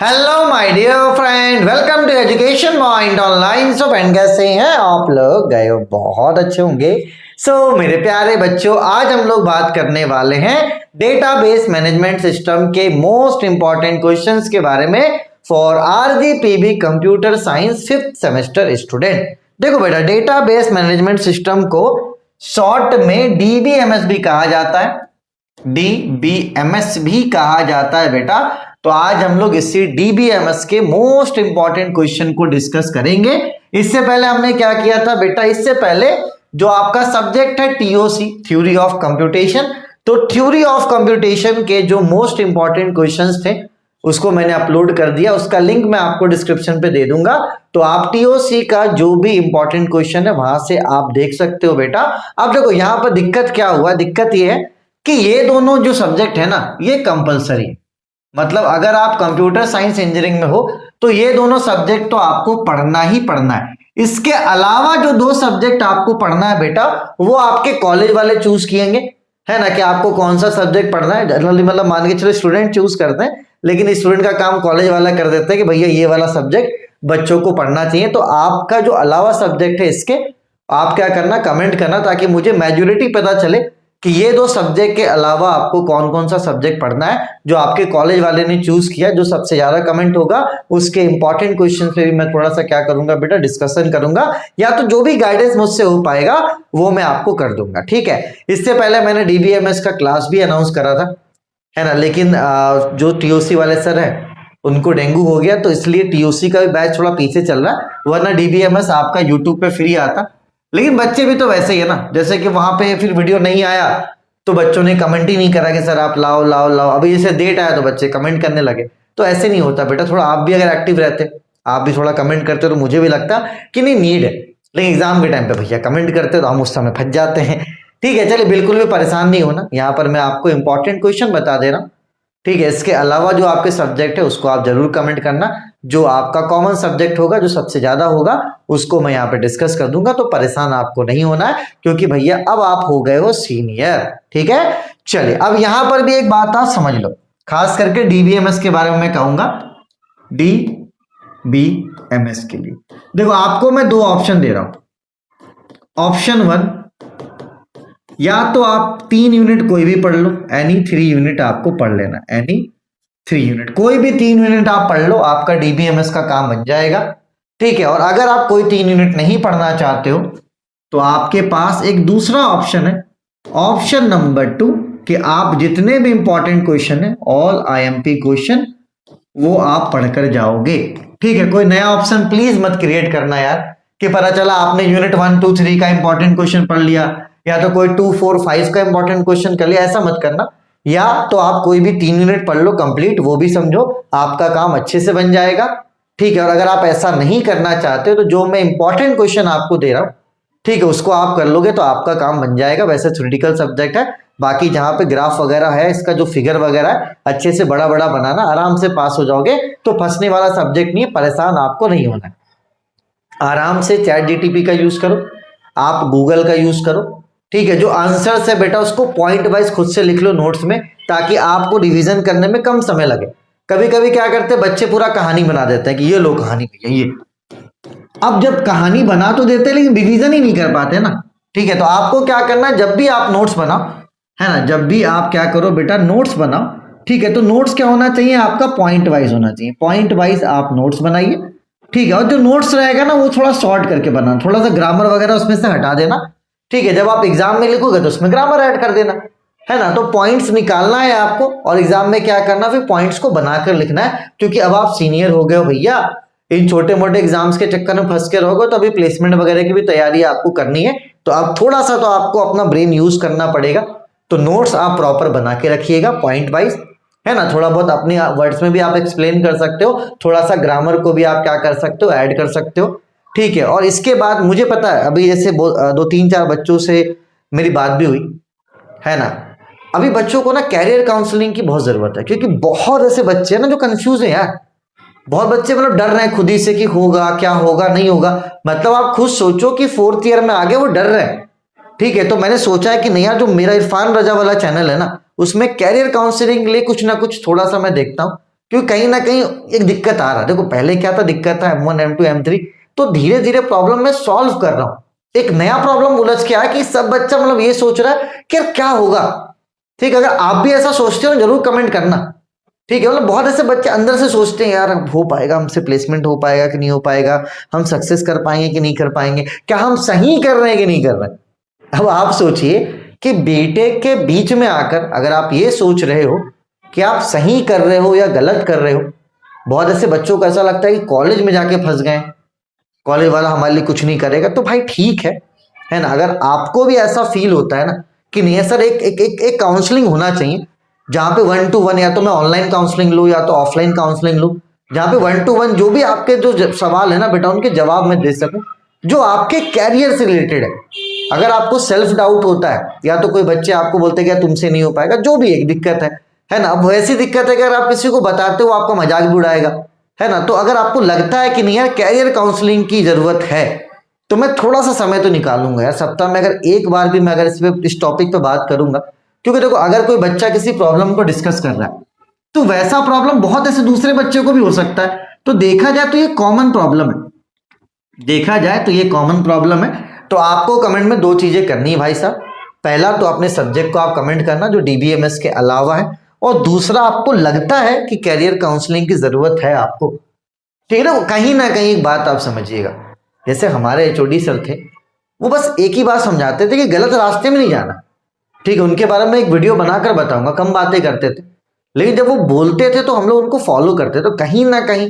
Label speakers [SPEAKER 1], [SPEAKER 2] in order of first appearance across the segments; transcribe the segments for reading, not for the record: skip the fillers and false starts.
[SPEAKER 1] Hello my dear friend, welcome to Education Point Online. So friend, कैसे हैं आप लोग? गए हो बहुत अच्छे होंगे। मेरे प्यारे बच्चों, आज हम लोग बात करने वाले हैं डेटाबेस मैनेजमेंट सिस्टम के मोस्ट इंपॉर्टेंट क्वेश्चंस के बारे में for RGPV computer science 5th semester student. देखो बेटा, डेटाबेस मैनेजमेंट सिस्टम को शॉर्ट में डीबीएमएस भी कहा जाता है, डीबीएमएस भी कहा जाता है बेटा। तो आज हम लोग इसी डीबीएमएस के मोस्ट इंपॉर्टेंट क्वेश्चन को डिस्कस करेंगे। इससे पहले हमने क्या किया था बेटा, इससे पहले जो आपका सब्जेक्ट है टीओसी, थ्योरी ऑफ कंप्यूटेशन, तो थ्योरी ऑफ कंप्यूटेशन के जो मोस्ट इंपॉर्टेंट क्वेश्चंस थे उसको मैंने अपलोड कर दिया। उसका लिंक मैं आपको डिस्क्रिप्शन पे दे दूंगा, तो आप टीओसी का जो भी इंपॉर्टेंट क्वेश्चन है वहां से आप देख सकते हो बेटा। अब देखो यहाँ पर दिक्कत क्या हुआ, दिक्कत ये है कि ये दोनों जो सब्जेक्ट है ना, ये कंपलसरी, मतलब अगर आप कंप्यूटर साइंस इंजीनियरिंग में हो तो ये दोनों सब्जेक्ट तो आपको पढ़ना ही पढ़ना है। इसके अलावा जो दो सब्जेक्ट आपको पढ़ना है बेटा, वो आपके कॉलेज वाले चूज किएंगे, है ना, कि आपको कौन सा सब्जेक्ट पढ़ना है। जनरली मतलब मान के चलो स्टूडेंट चूज करते हैं, लेकिन स्टूडेंट का काम कॉलेज वाला कर देते हैं कि भैया ये वाला सब्जेक्ट बच्चों को पढ़ना चाहिए। तो आपका जो अलावा सब्जेक्ट है इसके आप क्या करना, कमेंट करना, ताकि मुझे मेजोरिटी पता चले कि ये दो सब्जेक्ट के अलावा आपको कौन कौन सा सब्जेक्ट पढ़ना है जो आपके कॉलेज वाले ने चूज किया। जो सबसे ज्यादा कमेंट होगा उसके इंपॉर्टेंट क्वेश्चन पे भी मैं थोड़ा सा क्या करूंगा बेटा, डिस्कशन करूंगा, या तो जो भी गाइडेंस मुझसे हो पाएगा वो मैं आपको कर दूंगा, ठीक है। इससे पहले मैंने डीबीएमएस का क्लास भी अनाउंस करा था, है ना, लेकिन जो टीओसी वाले सर है उनको डेंगू हो गया, तो इसलिए टीओसी का भी बैच थोड़ा पीछे चल रहा है, वरना डीबीएमएस आपका यूट्यूब पे फ्री आता। लेकिन बच्चे भी तो वैसे ही है ना, जैसे कि वहां पे फिर वीडियो नहीं आया तो बच्चों ने कमेंट ही नहीं करा कि सर आप लाओ लाओ लाओ। अभी जैसे डेट आया तो बच्चे कमेंट करने लगे, तो ऐसे नहीं होता बेटा। थोड़ा आप भी अगर एक्टिव रहते, आप भी थोड़ा कमेंट करते तो मुझे भी लगता कि नहीं नीड है, लेकिन एग्जाम के टाइम पे भैया कमेंट करते तो हम उस समय फंस जाते हैं, ठीक है। चलिए, बिल्कुल भी परेशान नहीं होना, यहाँ पर मैं आपको इंपॉर्टेंट क्वेश्चन बता दे रहा हूँ, ठीक है। इसके अलावा जो आपके सब्जेक्ट है उसको आप जरूर कमेंट करना। जो आपका कॉमन सब्जेक्ट होगा, जो सबसे ज्यादा होगा, उसको मैं यहाँ पे डिस्कस कर दूंगा। तो परेशान आपको नहीं होना है, क्योंकि भैया अब आप हो गए हो सीनियर, ठीक है। चलिए, अब यहां पर भी एक बात आप समझ लो, खास करके डीबीएमएस के बारे में मैं कहूंगा। डीबीएमएस के लिए देखो, आपको मैं दो ऑप्शन दे रहा हूं। ऑप्शन 1, या तो आप 3 यूनिट कोई भी पढ़ लो, एनी 3 यूनिट आपको पढ़ लेना, एनी 3 यूनिट, कोई भी 3 यूनिट आप पढ़ लो, आपका डीबीएमएस का काम बन जाएगा, ठीक है। और अगर आप कोई 3 यूनिट नहीं पढ़ना चाहते हो तो आपके पास एक दूसरा ऑप्शन है, ऑप्शन नंबर 2, कि आप जितने भी इंपॉर्टेंट क्वेश्चन है, ऑल आईएमपी क्वेश्चन, वो आप पढ़कर जाओगे, ठीक है। कोई नया ऑप्शन प्लीज मत क्रिएट करना यार, कि पता चला आपने यूनिट 1, 2, 3 का इंपॉर्टेंट क्वेश्चन पढ़ लिया, या तो कोई 2, 4, 5 का इंपॉर्टेंट क्वेश्चन कर लिया, ऐसा मत करना। या तो आप कोई भी 3 यूनिट पढ़ लो कंप्लीट, वो भी समझो आपका काम अच्छे से बन जाएगा, ठीक है। और अगर आप ऐसा नहीं करना चाहते हो तो जो मैं इंपॉर्टेंट क्वेश्चन आपको दे रहा हूं, ठीक है, उसको आप कर लोगे तो आपका काम बन जाएगा। वैसे थ्योरेटिकल सब्जेक्ट है, बाकी जहां पे ग्राफ वगैरह है, इसका जो फिगर वगैरह है, अच्छे से बड़ा बड़ा बनाना, आराम से पास हो जाओगे। तो फंसने वाला सब्जेक्ट नहीं है, परेशान आपको नहीं होना है। आराम से चैट जीटीपी का यूज करो, आप गूगल का यूज करो, ठीक है। जो आंसर है बेटा उसको पॉइंट वाइज खुद से लिख लो नोट्स में, ताकि आपको रिवीजन करने में कम समय लगे। कभी कभी क्या करते हैं बच्चे, पूरा कहानी बना देते हैं कि ये लो कहानी भैया ये। अब जब कहानी बना तो देते हैं लेकिन रिवीजन ही नहीं कर पाते ना, ठीक है। तो आपको क्या करना है, जब भी आप नोट्स बनाओ, है ना, जब भी आप क्या करो बेटा, नोट्स बनाओ, ठीक है। तो नोट्स क्या होना चाहिए आपका, पॉइंट वाइज होना चाहिए, पॉइंट वाइज आप नोट्स बनाइए, ठीक है। और जो नोट्स रहेगा ना वो थोड़ा शॉर्ट करके बनाना, थोड़ा सा ग्रामर वगैरह उसमें से हटा देना, ठीक है। जब आप एग्जाम में लिखोगे तो उसमें ग्रामर ऐड कर देना, है ना। तो पॉइंट्स निकालना है आपको, और एग्जाम में क्या करना, फिर पॉइंट्स को बनाकर लिखना है, क्योंकि अब आप सीनियर हो गए हो भैया। इन छोटे मोटे एग्जाम्स के चक्कर में फंस के रहोगे तो अभी प्लेसमेंट वगैरह की भी तैयारी आपको करनी है, तो अब थोड़ा सा तो आपको अपना ब्रेन यूज करना पड़ेगा। तो नोट्स आप प्रॉपर बना के रखिएगा पॉइंट वाइज, है ना। थोड़ा बहुत अपने वर्ड्स में भी आप एक्सप्लेन कर सकते हो, थोड़ा सा ग्रामर को भी आप क्या कर सकते हो, ऐड कर सकते हो, ठीक है। और इसके बाद मुझे पता है, अभी जैसे 2-3-4 बच्चों से मेरी बात भी हुई, है ना। अभी बच्चों को ना कैरियर काउंसलिंग की बहुत जरूरत है, क्योंकि बहुत ऐसे बच्चे हैं ना जो कंफ्यूज हैं यार। बहुत बच्चे मतलब डर रहे हैं खुद ही से कि होगा क्या, होगा नहीं होगा। मतलब आप खुद सोचो कि 4th ईयर में आगे वो डर रहे हैं, ठीक है। तो मैंने सोचा है कि नहीं यार, जो मेरा इरफान रजा वाला चैनल है ना, उसमें कैरियर काउंसलिंग के लिए कुछ ना कुछ थोड़ा सा मैं देखता हूँ, क्योंकि कहीं ना कहीं एक दिक्कत आ रहा है। देखो पहले क्या था, दिक्कत था M1 M2 M3, तो धीरे धीरे प्रॉब्लम मैं सॉल्व कर रहा हूं। एक नया प्रॉब्लम उलझ के आया कि सब बच्चा मतलब ये सोच रहा है कि यार क्या होगा। ठीक, अगर आप भी ऐसा सोचते हो जरूर कमेंट करना। ठीक है, मतलब बहुत ऐसे बच्चे अंदर से सोचते हैं यार हो पाएगा हमसे, प्लेसमेंट हो पाएगा कि नहीं हो पाएगा, हम सक्सेस कर पाएंगे कि नहीं कर पाएंगे, क्या हम सही कर रहे हैं कि नहीं कर रहे हैं। अब आप सोचिए कि बेटे के बीच में आकर अगर आप ये सोच रहे हो कि आप सही कर रहे हो या गलत कर रहे हो। बहुत ऐसे बच्चों को ऐसा लगता है कि कॉलेज में जाके फंस गए, कॉलेज वाला हमारे लिए कुछ नहीं करेगा। तो भाई ठीक है ना, अगर आपको भी ऐसा फील होता है ना कि नहीं है सर, एक एक एक, एक काउंसलिंग होना चाहिए जहां पे 1-to-1, या तो मैं ऑनलाइन काउंसलिंग लूँ या तो ऑफलाइन काउंसलिंग लूँ, जहां पे 1-to-1 जो भी आपके जो सवाल है ना बेटा उनके जवाब मैं दे सकूं जो आपके कैरियर से रिलेटेड है। अगर आपको सेल्फ डाउट होता है या तो कोई बच्चे आपको बोलते हैं कि तुमसे नहीं हो पाएगा, जो भी एक दिक्कत है ना, अब वैसी दिक्कत है कि अगर आप किसी को बताते हो आपका मजाक भी उड़ाएगा, है ना। तो अगर आपको लगता है कि नहीं यार कैरियर काउंसलिंग की जरूरत है, तो मैं थोड़ा सा समय तो निकालूंगा यार, सप्ताह में अगर एक बार भी मैं अगर इस टॉपिक पे बात करूंगा। क्योंकि देखो अगर कोई बच्चा किसी प्रॉब्लम को डिस्कस कर रहा है तो वैसा प्रॉब्लम बहुत ऐसे दूसरे बच्चे को भी हो सकता है। तो देखा जाए तो ये कॉमन प्रॉब्लम है, देखा जाए तो ये कॉमन प्रॉब्लम है। तो आपको कमेंट में दो चीजें करनी है भाई साहब। पहला तो अपने सब्जेक्ट को आप कमेंट करना जो DBMS के अलावा है, और दूसरा आपको लगता है कि कैरियर काउंसलिंग की जरूरत है आपको। ठीक है ना कहीं एक बात आप समझिएगा, जैसे हमारे HOD सर थे, वो बस एक ही बात समझाते थे कि गलत रास्ते में नहीं जाना। ठीक है, उनके बारे में एक वीडियो बनाकर बताऊंगा, कम बातें करते थे लेकिन जब वो बोलते थे तो हम लोग उनको फॉलो करते। तो कहीं ना कहीं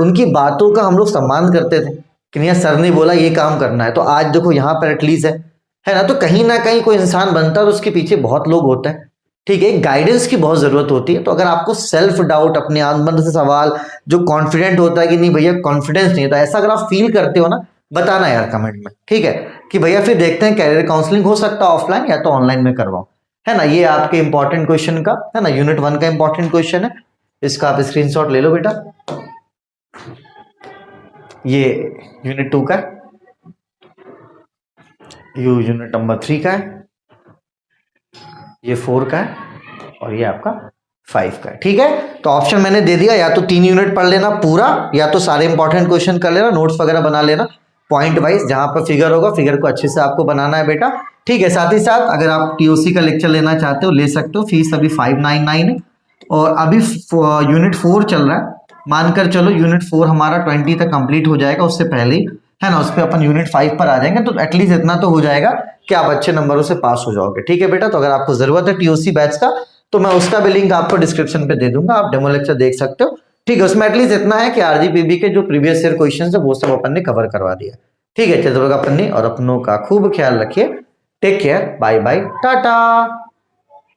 [SPEAKER 1] उनकी बातों का हम लोग सम्मान करते थे कि नहीं सर ने बोला ये काम करना है, तो आज देखो यहाँ पर एटलीस्ट है ना। तो कहीं ना कहीं कोई इंसान बनता है तो उसके पीछे बहुत लोग होते हैं। ठीक है, गाइडेंस की बहुत जरूरत होती है। तो अगर आपको सेल्फ डाउट, अपने अंदर से सवाल, जो कॉन्फिडेंट होता है कि नहीं भैया कॉन्फिडेंस नहीं होता, ऐसा अगर आप फील करते हो ना, बताना यार कमेंट में। ठीक है, कि भैया फिर देखते हैं कैरियर काउंसलिंग हो सकता है ऑफलाइन या तो ऑनलाइन में करवाओ, है ना। ये आपके इंपॉर्टेंट क्वेश्चन का है ना, यूनिट 1 का इंपॉर्टेंट क्वेश्चन है, इसका आप स्क्रीनशॉट ले लो बेटा। ये यूनिट 2 का है, यूनिट नंबर 3 का है, ये 4 का है, और ये आपका 5 का है। ठीक है, तो ऑप्शन मैंने दे दिया, या तो 3 यूनिट पढ़ लेना पूरा, या तो सारे इंपॉर्टेंट क्वेश्चन कर लेना, नोट्स वगैरह बना लेना पॉइंट वाइज, जहां पर फिगर होगा फिगर को अच्छे से आपको बनाना है बेटा। ठीक है, साथ ही साथ अगर आप TOC का लेक्चर लेना चाहते हो ले सकते हो, फीस अभी 599 है, और अभी यूनिट 4 चल रहा है। मानकर चलो यूनिट 4 हमारा 20 तक कंप्लीट हो जाएगा, उससे पहले ही है ना, उस पर अपन यूनिट 5 पर आ जाएंगे। तो एटलीस्ट इतना तो हो जाएगा कि आप अच्छे नंबरों से पास हो जाओगे। ठीक है बेटा, तो अगर आपको जरूरत है TOC बैच का तो मैं उसका भी लिंक आपको डिस्क्रिप्शन पे दे दूंगा, आप डेमो लेक्चर देख सकते हो। ठीक है, उसमें एटलीस्ट इतना है कि RGPB के जो प्रीवियस ईयर क्वेश्चन है वो सब अपन ने कवर करवा दिया। ठीक है, चलो अपन ने, और अपनों का खूब ख्याल रखिए। Take care, bye bye, Tata.